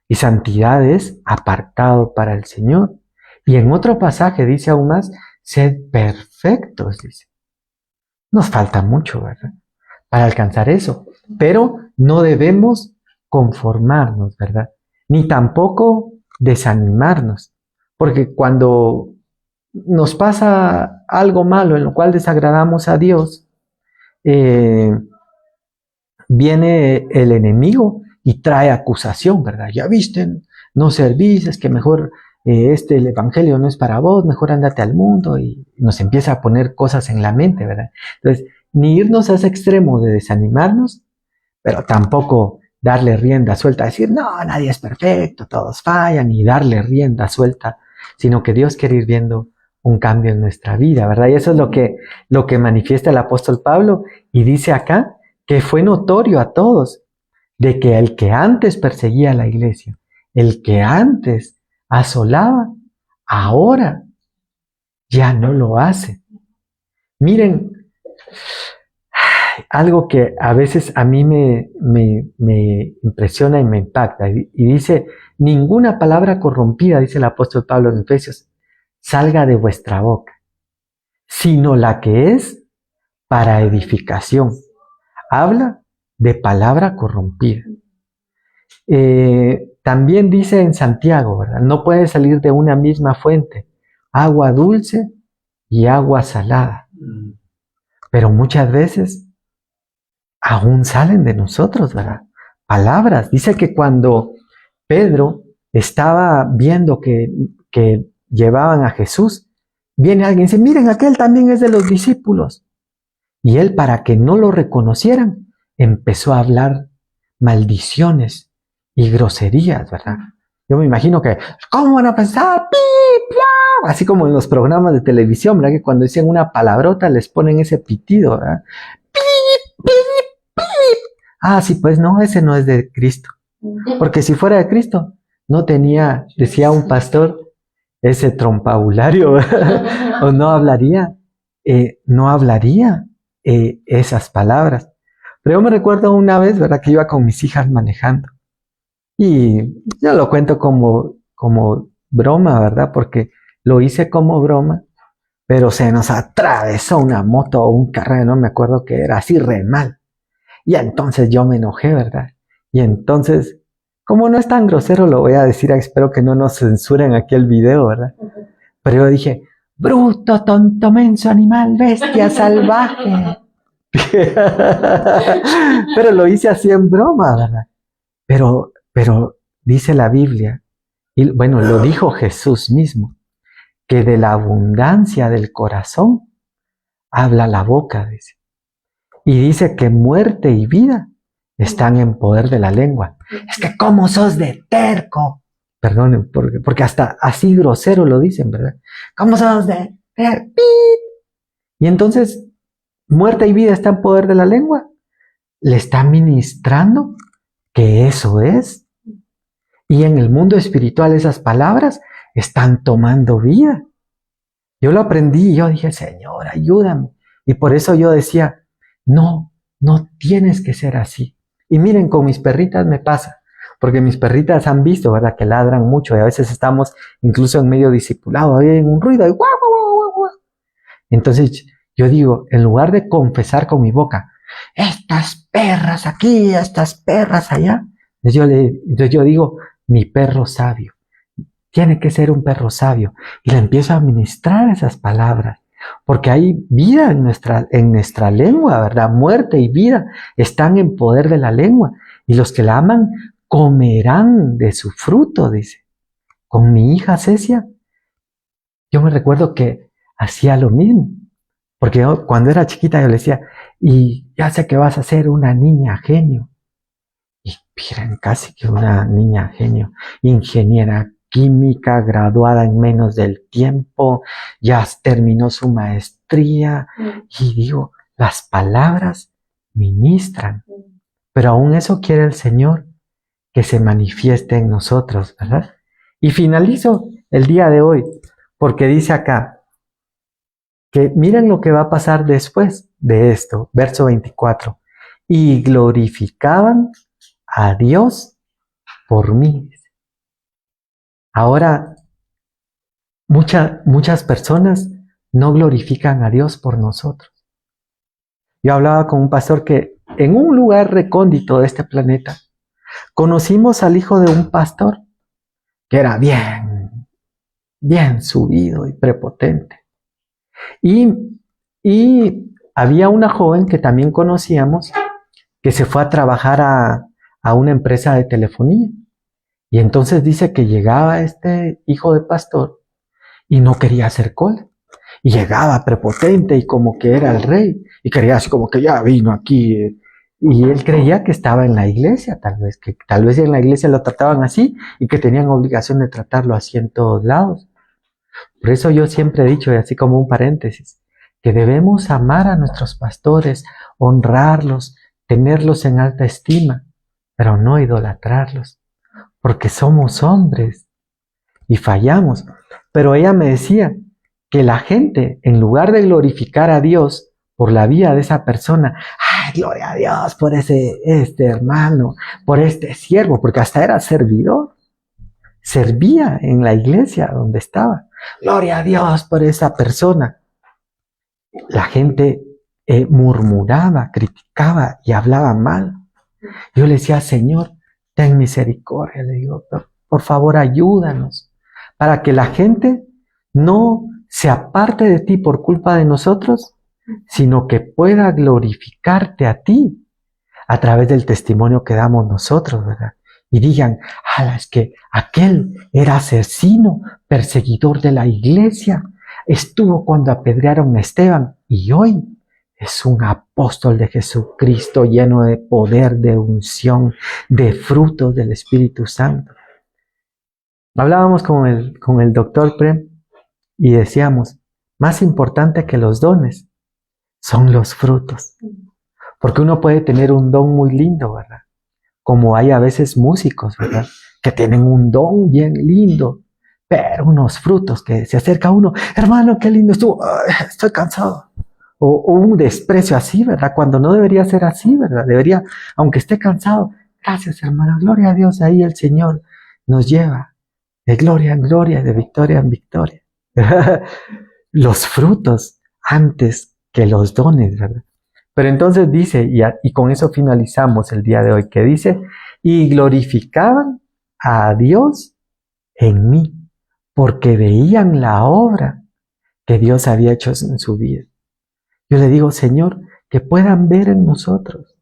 Y santidad es apartado para el Señor. Y en otro pasaje dice aún más, sed perfectos, dice. Nos falta mucho, ¿verdad? Para alcanzar eso. Pero no debemos conformarnos, ¿verdad? Ni tampoco desanimarnos. Porque cuando nos pasa algo malo en lo cual desagradamos a Dios, viene el enemigo y trae acusación, ¿verdad? Ya viste, no servís, es que mejor el evangelio no es para vos, mejor ándate al mundo, y nos empieza a poner cosas en la mente, ¿verdad? Entonces, ni irnos a ese extremo de desanimarnos, pero tampoco darle rienda suelta, decir, no, nadie es perfecto, todos fallan, y darle rienda suelta, sino que Dios quiere ir viendo un cambio en nuestra vida, ¿verdad? Y eso es lo que manifiesta el apóstol Pablo, y dice acá que fue notorio a todos de que el que antes perseguía a la iglesia, el que antes asolaba, ahora ya no lo hace. Miren, algo que a veces a mí me impresiona y me impacta, y dice, ninguna palabra corrompida, dice el apóstol Pablo en Efesios, salga de vuestra boca, sino la que es para edificación. Habla de palabra corrompida. También dice en Santiago, ¿verdad? No puede salir de una misma fuente agua dulce y agua salada. Pero muchas veces aún salen de nosotros, ¿verdad? Palabras. Dice que cuando Pedro estaba viendo que llevaban a Jesús, viene alguien y dice, miren, aquel también es de los discípulos. Y él, para que no lo reconocieran, empezó a hablar maldiciones y groserías, ¿verdad? Yo me imagino que, ¿cómo van a pensar? ¡Pip! ¡Plau! Así como en los programas de televisión, ¿verdad? Que cuando dicen una palabrota les ponen ese pitido, ¿verdad? ¡Pip! ¡Pip! ¡Pip! Ah, sí, pues no, ese no es de Cristo. Porque si fuera de Cristo, no tenía, decía un pastor, ese trompabulario, o no hablaría esas palabras. Pero yo me recuerdo una vez, ¿verdad? Que iba con mis hijas manejando. Y yo lo cuento como broma, ¿verdad? Porque lo hice como broma, pero se nos atravesó una moto o un carro, no me acuerdo qué era, así re mal. Y entonces yo me enojé, ¿verdad? Y entonces, como no es tan grosero, lo voy a decir, espero que no nos censuren aquí el video, ¿verdad? Pero yo dije, bruto, tonto, menso, animal, bestia, salvaje. Pero lo hice así en broma, ¿verdad? Pero dice la Biblia, y bueno, lo dijo Jesús mismo, que de la abundancia del corazón habla la boca, dice. Y dice que muerte y vida están en poder de la lengua. Es que ¿cómo sos de terco? Perdonen, porque hasta así grosero lo dicen, ¿verdad? ¿Cómo sos de terco? Y entonces, muerte y vida está en poder de la lengua. Le está ministrando que eso es. Y en el mundo espiritual esas palabras están tomando vida. Yo lo aprendí y yo dije, Señor, ayúdame. Y por eso yo decía, no tienes que ser así. Y miren, con mis perritas me pasa, porque mis perritas han visto, ¿verdad?, que ladran mucho y a veces estamos incluso en medio discipulado, hay un ruido y guau, guau, guau, guau. Entonces yo digo, en lugar de confesar con mi boca, estas perras aquí, estas perras allá, entonces yo digo, mi perro sabio, tiene que ser un perro sabio. Y le empiezo a ministrar esas palabras. porque hay vida en nuestra lengua, ¿verdad? Muerte y vida están en poder de la lengua, y los que la aman comerán de su fruto, dice. Con mi hija Cecia, yo me recuerdo que hacía lo mismo, porque yo, cuando era chiquita yo le decía, y ya sé que vas a ser una niña genio. Y miren, casi que una niña genio, ingeniera química, graduada en menos del tiempo, ya terminó su maestría. Y digo, las palabras ministran, pero aún eso quiere el Señor, que se manifieste en nosotros, ¿verdad? Y finalizo el día de hoy, porque dice acá, que miren lo que va a pasar después de esto, verso 24, y glorificaban a Dios por mí. Ahora, muchas personas no glorifican a Dios por nosotros. Yo hablaba con un pastor que en un lugar recóndito de este planeta, conocimos al hijo de un pastor que era bien subido y prepotente. Y había una joven que también conocíamos que se fue a trabajar a una empresa de telefonía. Y entonces dice que llegaba este hijo de pastor y no quería hacer cola. Y llegaba prepotente y como que era el rey. Y quería así como que ya vino aquí. Y él creía que estaba en la iglesia, que tal vez en la iglesia lo trataban así y que tenían obligación de tratarlo así en todos lados. Por eso yo siempre he dicho, y así como un paréntesis, que debemos amar a nuestros pastores, honrarlos, tenerlos en alta estima, pero no idolatrarlos, porque somos hombres y fallamos. Pero ella me decía que la gente, en lugar de glorificar a Dios por la vida de esa persona, ¡ay, gloria a Dios por este hermano, por este siervo! Porque hasta era servidor, servía en la iglesia donde estaba. ¡Gloria a Dios por esa persona! La gente murmuraba, criticaba y hablaba mal. Yo le decía, Señor, ten misericordia, le digo, por favor ayúdanos, para que la gente no se aparte de ti por culpa de nosotros, sino que pueda glorificarte a ti a través del testimonio que damos nosotros, ¿verdad? Y digan, es que aquel era asesino, perseguidor de la iglesia, estuvo cuando apedrearon a Esteban y hoy es un apóstol de Jesucristo lleno de poder, de unción, de frutos del Espíritu Santo. Hablábamos con el doctor Prem y decíamos, más importante que los dones son los frutos. Porque uno puede tener un don muy lindo, ¿verdad? Como hay a veces músicos, ¿verdad? Que tienen un don bien lindo, pero unos frutos que se acerca uno, hermano, qué lindo estuvo, estoy cansado. O un desprecio así, ¿verdad? Cuando no debería ser así, ¿verdad? Debería, aunque esté cansado, gracias, hermano, gloria a Dios, ahí el Señor nos lleva de gloria en gloria, de victoria en victoria. Los frutos antes que los dones, ¿verdad? Pero entonces dice, y con eso finalizamos el día de hoy, que dice, y glorificaban a Dios en mí, porque veían la obra que Dios había hecho en su vida. Yo le digo, Señor, que puedan ver en nosotros,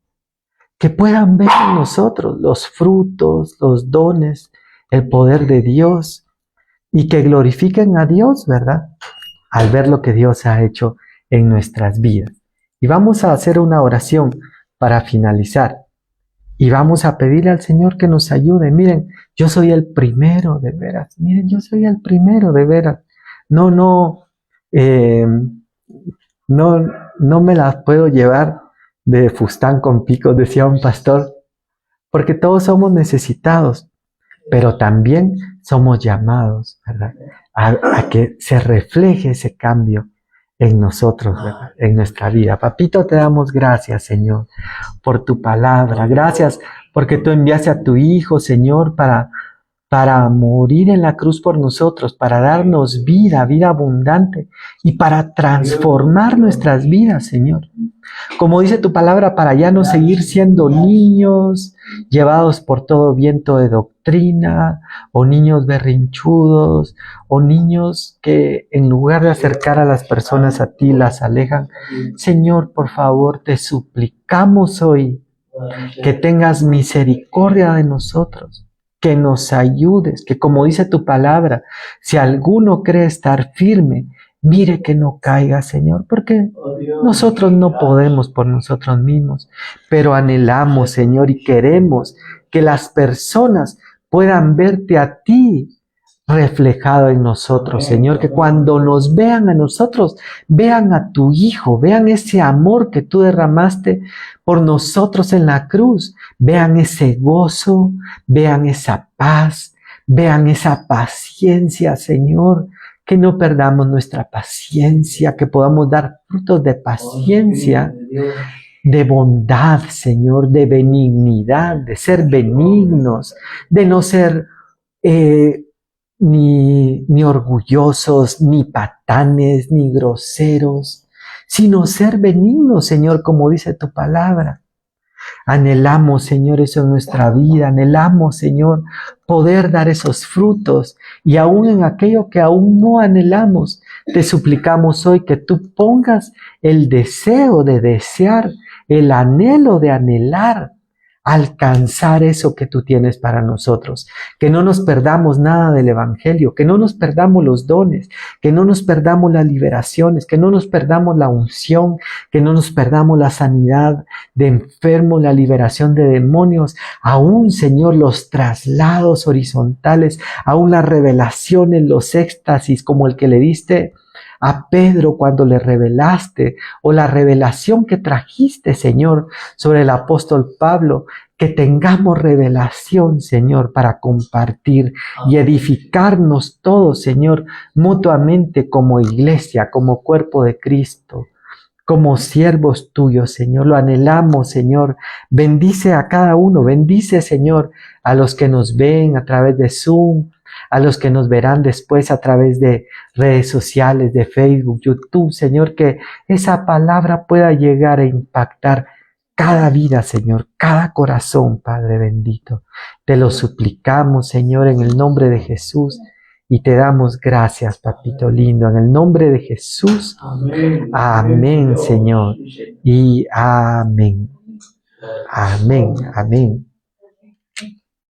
los frutos, los dones, el poder de Dios, y que glorifiquen a Dios, ¿verdad? Al ver lo que Dios ha hecho en nuestras vidas. Y vamos a hacer una oración para finalizar. Y vamos a pedirle al Señor que nos ayude. Miren, yo soy el primero de veras. Miren, yo soy el primero de veras. No me las puedo llevar de fustán con picos, decía un pastor, porque todos somos necesitados, pero también somos llamados, ¿verdad? A que se refleje ese cambio en nosotros, ¿verdad? En nuestra vida. Papito, te damos gracias, Señor, por tu palabra. Gracias porque tú enviaste a tu Hijo, Señor, para morir en la cruz por nosotros, para darnos vida abundante y para transformar nuestras vidas, Señor. Como dice tu palabra, para ya no seguir siendo niños llevados por todo viento de doctrina, o niños berrinchudos, o niños que en lugar de acercar a las personas a ti, las alejan. Señor, por favor, te suplicamos hoy que tengas misericordia de nosotros, que nos ayudes, que como dice tu palabra, si alguno cree estar firme, mire que no caiga, Señor, porque nosotros no podemos por nosotros mismos, pero anhelamos, Señor, y queremos que las personas puedan verte a ti reflejado en nosotros, Señor, que cuando nos vean a nosotros, vean a tu Hijo, vean ese amor que tú derramaste por nosotros en la cruz, vean ese gozo, vean esa paz, vean esa paciencia, Señor, que no perdamos nuestra paciencia, que podamos dar frutos de paciencia, de bondad, Señor, de benignidad, de ser benignos, de no ser ni orgullosos, ni patanes, ni groseros, sino ser benignos, Señor, como dice tu palabra. Anhelamos, Señor, eso en nuestra vida. Anhelamos, Señor, poder dar esos frutos. Y aún en aquello que aún no anhelamos, te suplicamos hoy que tú pongas el deseo de desear, el anhelo de anhelar, alcanzar eso que tú tienes para nosotros. Que no nos perdamos nada del Evangelio, que no nos perdamos los dones, que no nos perdamos las liberaciones, que no nos perdamos la unción, que no nos perdamos la sanidad de enfermos, la liberación de demonios, aún, Señor, los traslados horizontales, aún las revelaciones, los éxtasis, como el que le diste a Pedro cuando le revelaste, o la revelación que trajiste, Señor, sobre el apóstol Pablo, que tengamos revelación, Señor, para compartir y edificarnos todos, Señor, mutuamente como iglesia, como cuerpo de Cristo, como siervos tuyos, Señor. Lo anhelamos, Señor. Bendice a cada uno, bendice, Señor, a los que nos ven a través de Zoom, a los que nos verán después a través de redes sociales, de Facebook, YouTube, Señor, que esa palabra pueda llegar a impactar cada vida, Señor, cada corazón, Padre bendito. Te lo suplicamos, Señor, en el nombre de Jesús, y te damos gracias, Papito lindo, en el nombre de Jesús. Amén, Señor, y amén. Amén, amén.